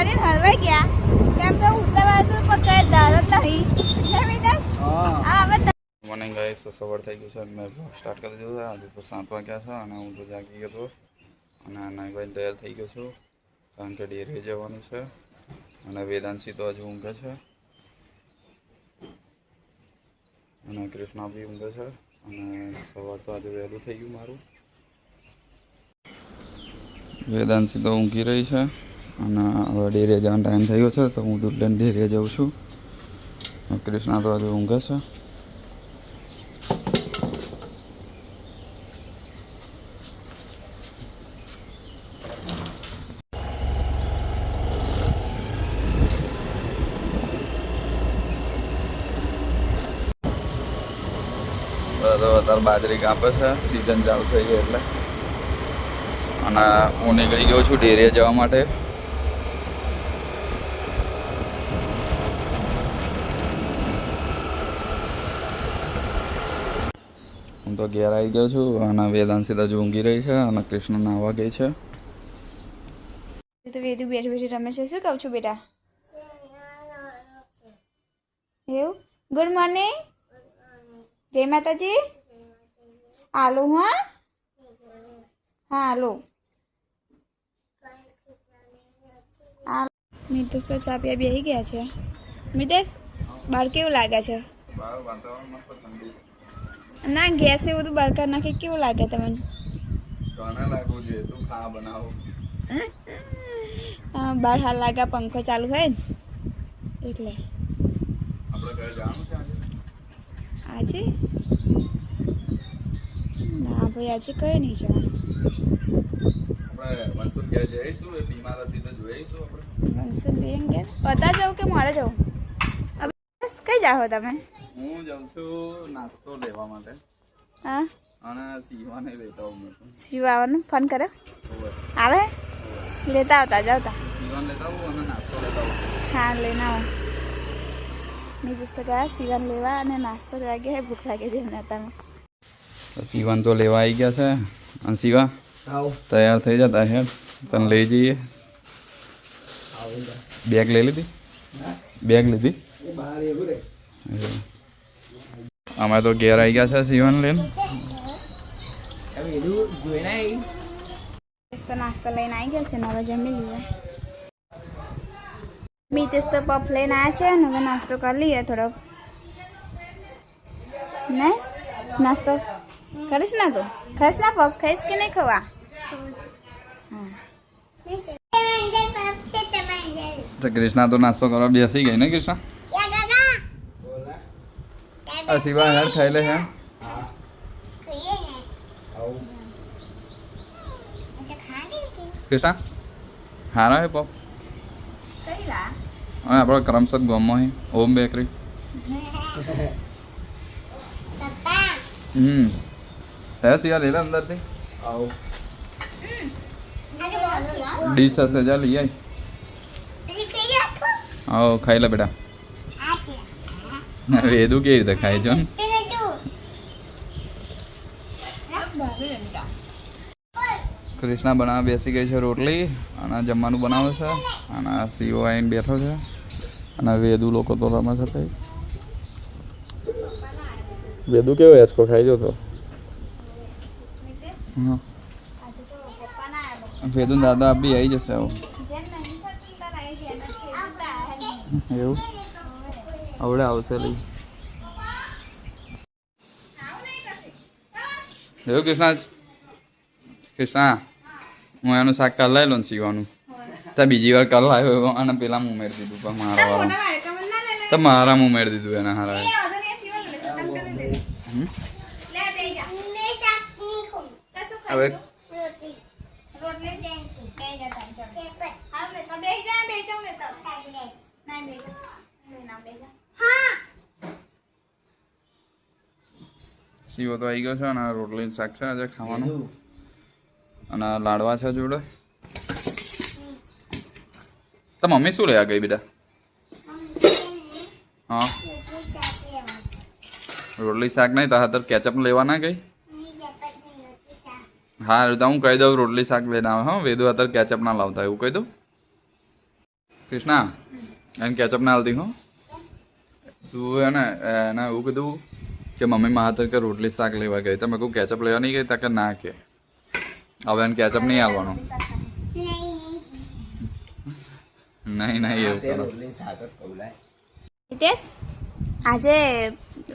પડીને હલવાઈ ગયા કેમ તો ઉડતા બાજુ પર કઈ ધારો નહીં મોર્નિંગ ગાઈસ તો સવાર થઈ ગયું છે મેં બ્લોગ સ્ટાર્ટ કરી દીધું છે આજે તો 7 વાગ્યા છે અને હું તો જાગી ગયો હતો અને નાઈ તૈયાર થઈ ગયો છું કારણ કે ડેરી જવાનું છે અને વેદાંશી તો હજુ ઊંઘે છે અને કૃષ્ણા બી ઊંઘે છે અને સવાર તો આજે વહેલું થઈ ગયું મારું વેદાંશી તો ઊંઘી રહી છે અને હવે ડેરીએ જવાનો ટાઈમ થઈ ગયો છે તો હું દૂધ લઈને ડેરીએ જાઉં છું કૃષ્ણા તો હજુ ઊંઘે છે તો અત્યારે બાજરી કાપે છે સિઝન ચાલુ થઈ ગઈ એટલે અને હું નીકળી ગયો છું ડેરીએ જવા માટે હું તો ઘેર આવી ગયો છું અને વેદાંશી તો ઊંઘી રહી છે અને કૃષ્ણ નાહવા ગઈ છે તો વેદુ બેઠી બેઠી રમે છે શું કહું છું બેટા એવું ગુડ મોર્નિંગ જય માતાજી આલુ હા હા આલુ મિતેશ તો ચા પીવા બેસી ગયા છે મિતેશ બહાર કેવું લાગે છે ના ગેસ એ બધું બહાર કાઢ નાખે કેવું લાગે તમને બહાર હાલ લાગે પંખો ચાલુ હોય ને એટલે આજે ના ભાઈ આજે કઈ નહીં જવાનું મનસુરબેન ઘેર પતા જાવ કે મારે જાવ બસ કઈ જાઓ તમે હું જાઉં છું નાસ્તો લેવા માટે હા અને સીવાને લેતા આવું શિવા આવવાનું ફોન કરે આવે લેતા આવતા જાવતા સીવાન લેતા આવું અને નાસ્તો લેતા આવું હા લઈને આવો મેં જસ્તો ગયા સીવાન લેવા અને નાસ્તો લેવા ગયા ભૂખ લાગે છે એમને તમે સીવાન તો લેવા આવી ગયા છે અને સીવા તૈયાર થઈ જતા હે તને લઈ જઈએ બેગ લઈ લીધી બેગ લીધી અમે તો ઘેર આવી ગયા છે સીવન લઈને તો નાસ્તો લઈને આવી ગયા છે ને હવે જમી લઈએ મિતેશ તો પફ લઈને આવ્યા છે ને હવે નાસ્તો કરી લઈએ થોડોક નહીં નાસ્તો કરીશ ના તું ખાઈશ ના પફ ખાઈશ કે નહીં ખવા તો કૃષ્ણા તો નાસ્તો કરવા બેસી ગઈ ને કૃષ્ણા શિવા યાર ખાઈ લે હે કૃષ્ણા હારા હે પપ હવે આપણો કરમસદ ગામમાં હે ઓમ બેકરી હે શિવા લે લે અંદરથી ડીશ હશે જા લઈ આય આવો ખાઈ લે બેટા વેદુ કેવી રીતે ખાય છે કૃષ્ણા બનાવવા બેસી ગઈ છે રોટલી અને જમવાનું બનાવે છે અને સીઓ આવીને બેઠો છે અને વેદુ લોકો તો રમે છે કઈ વેદુ કેવો હેચકો ખાઈ ગયો તો હા વેદુ દાદા બી આવી જશે આવું એવું આવડે આવશે લઈ એવું કૃષ્ણા હું એનું શાક કાલ લઈ લો ને સીવાનું તો બીજી વાર કાલ આવ્યો અને પેલા હું ઉમેરી દીધું પણ મારા વાળા તો મારા ઉમેરી દીધું એના હારા હવે સીવો તો આવી ગયો છે અને રોટલી શાક છે આજે ખાવાનું અને લાડવા છે જોડે તો મમ્મી શું લેવા ગઈ બેટા હા રોટલી શાક નહીં તો હાથર કેચઅપ લેવા ના ગઈ હા તો હું કહી દઉં રોટલી શાક લઈને આવે હા વેદુ અત્યારે કેચઅપ ના લાવતા એવું કહી દઉં કૃષ્ણા એને કેચઅપ ના હાલતી હું તું હે ને એને એવું કીધું કે મમ્મી મારા તરીકે રોટલી શાક લેવા ગઈ તમે કહું કેચઅપ લેવા નહીં ગઈ તા કે ના કે હવે એને કેચઅપ નહીં આવવાનું નહીં એવું કરો હિતેશ આજે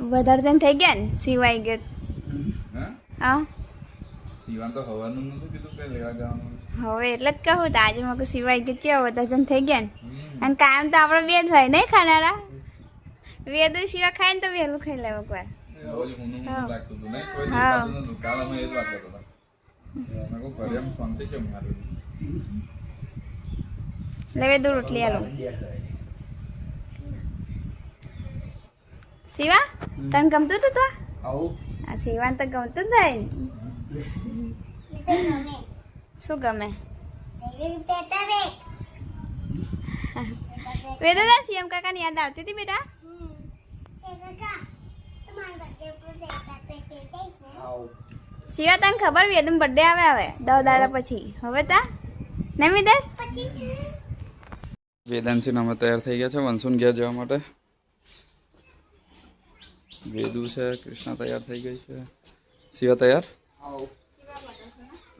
વધારે જણ થઈ ગયા ને સિવાય ગયો હા સીવાન તો હવાનું નતું કીધું કે લેવા જવાનું હવે એટલે જ કહું તો આજે મેં સિવાય ગયો ચેવો વધારે જણ થઈ ગયા ને અને કાયમ તો આપણે બે જ હોય નહીં ખાનારા વેદુ સિવાય ખાય ને તો વહેલું ખાઈ લેવું એકવાર લાગતું હતું નહીં કોઈ દેખાતું નતું કાલ અમે એ જ વાત કરતા હતા મેં કહું ઘરે એમ શાંતિ કેમ મારું લે વેદુ રોટલી આલો શિવા તને ગમતું હતું તો આ શિવાન તો ગમતું જ હોય ને શું ગમે વેદા સીએમ કાકાની યાદ આવતી હતી બેટા શિવા તને ખબર વેદમ બર્થડે આવે 10 દાડા પછી હવે તા ને વિદેશ વેદાંશી અમે તૈયાર થઈ ગયા છે વંશુન ઘેર જવા માટે વેદુ છે કૃષ્ણા તૈયાર થઈ ગઈ છે શિવા તૈયાર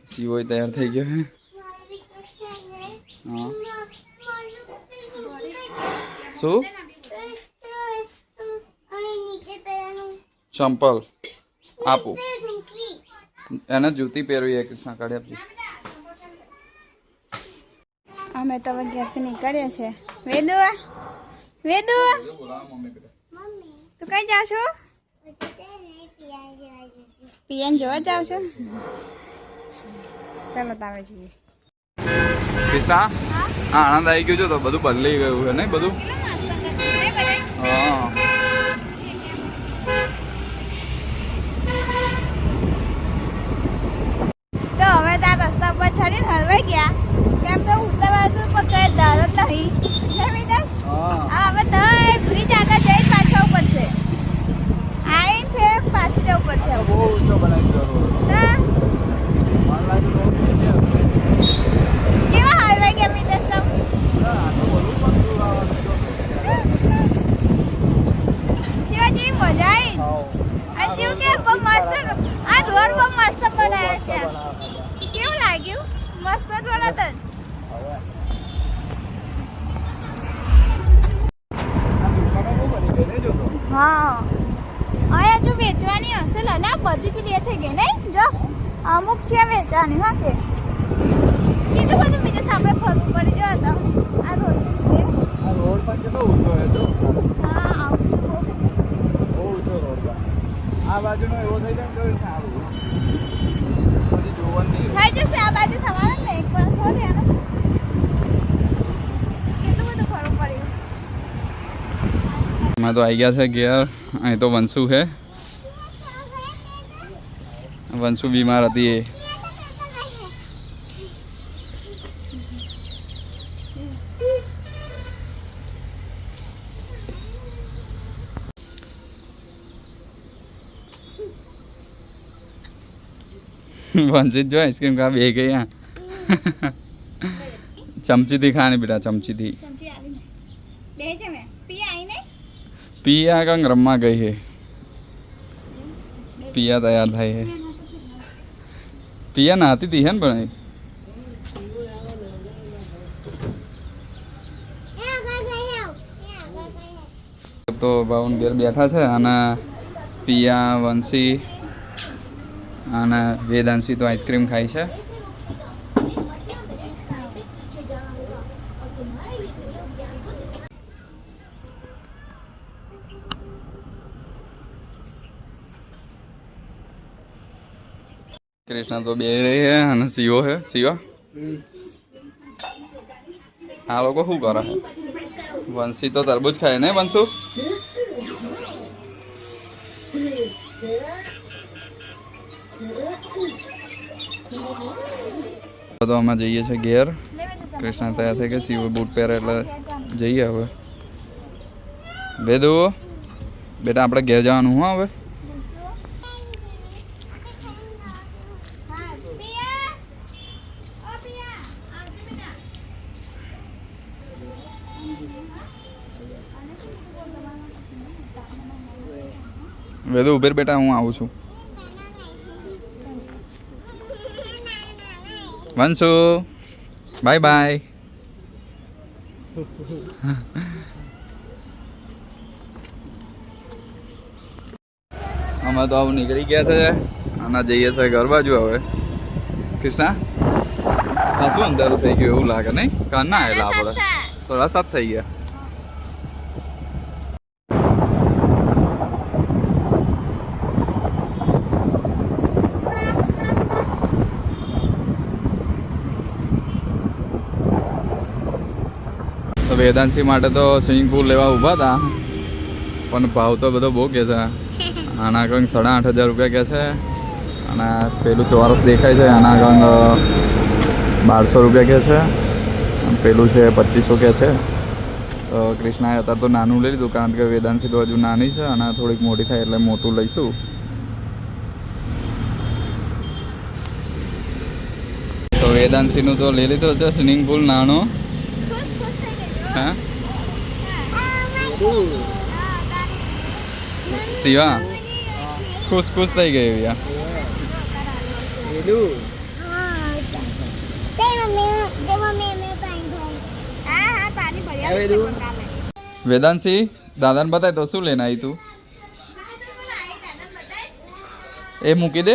શિવો તૈયાર થઈ ગયો હે હા શું ચંપલ આપું એને જૂતી પહેરવી કૃષ્ણા કાઢી આપજો અમે તો હવે ઘેરથી નીકળ્યા છે વેદુ તું કઈ જાવ છો પિયન જોવા જાવ છો ચાલો તાવે જઈએ કૃષ્ણા આનંદ આવી ગયો છે તો બધું બદલી ગયું છે ને બધું હા તો હવે તાર રસ્તા પર ચડીને હલવાઈ ગયા કેમ તો ઉતાવળ પર કઈ દારો નહીં હા હવે તો બ્રિજ આગળ જઈને પાછા પડશે આઈને ફેર પાછું જવું પડશે બહુ ઊંચો બનાવી દીધો કેવા હલવાઈ ગયા વિદેશ તો શિવાજી મજા આવી અને કેવું કે બહુ મસ્ત આ રોડ બહુ મસ્ત બનાવ્યો છે કેવું લાગ્યું મસ્ત રોડ હતો હા હવે હજુ વેચવાની હશે ને આ બધી પેલી એ થઈ ગઈ નહીં જો અમુક છે વેચવાની હા કે કીધું બધું બીજે સામે ફરવું પડી ગયો હતો આ રોડની લીધે આ રોડ પણ કેટલો ઊંચો છે જો હા આવું છું બહુ ઊંચો રોડ છે આ બાજુનો એવો થઈ જાય તો સારું પછી જોવાનું નહીં થઈ જશે આ બાજુ થવાનું ને એક વાર થોડી આને કેટલું બધું ફરવું પડ્યું અમે તો આવી ગયા છે ઘેર અહીં તો વંશુ છે વંશુ બીમાર હતી એ वंशित जो आइसक्रीम खा बे गई यहाँ चमची थी खाने बेटा चमची थी ચમચી આવી બે છે મે પી આઈ ને पिया का रम्मा गई है पिया तैयार थाई है पिया नहाती थी है ने तो बावन घेर बैठा है અને पिया वंशी અને વેદાંશી તો આઈસ્ક્રીમ ખાય છે कृष्णा तो बेह रही है અને શિવો है શિવા આ લોકો શું કરે વંશી તો તરબૂચ ખાય ને વંશુ તો અમે જઈએ છીએ ઘેર કૃષ્ણ તૈયાર થઈ ગયા શિવ બૂટ પહેરે એટલે જઈએ હવે વેદુ બેટા આપણે ઘેર જવાનું હું હવે વેદુ ઉભેર બેટા હું આવું છું. Vanshu bye bye. અમે તો આવું નીકળી ગયા છે અને જઈએ છે ઘર બાજુ હવે. કૃષ્ણા હા શું અંધારું થઈ ગયું એવું લાગે નહીં? કાં ના આવેલા આપણે 7:30 થઈ ગયા. તો વેદાંશી માટે તો સ્વિમિંગ પુલ લેવા ઊભા હતા પણ ભાવ તો બધો બહુ કે છે. આના કંઈક 8,500 રૂપિયા કહે છે અને પેલું ચોરસ દેખાય છે આના કંઈક 1,200 રૂપિયા કહે છે અને પેલું છે 2,500 કહે છે. તો કૃષ્ણાએ અત્યારે તો નાનું લઈ લીધું કારણ કે વેદાંશી તો હજુ નાની છે અને થોડીક મોટી થાય એટલે મોટું લઈશું. તો વેદાંશીનું તો લઈ લીધું છે સ્વિમિંગ પુલ નાનો. હા શિવા ખુશ થઈ ગઈ યાર. વેદાંશી દાદાને બતાય તો શું લઈને આવી તું? એ મૂકી દે.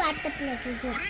બાથટબ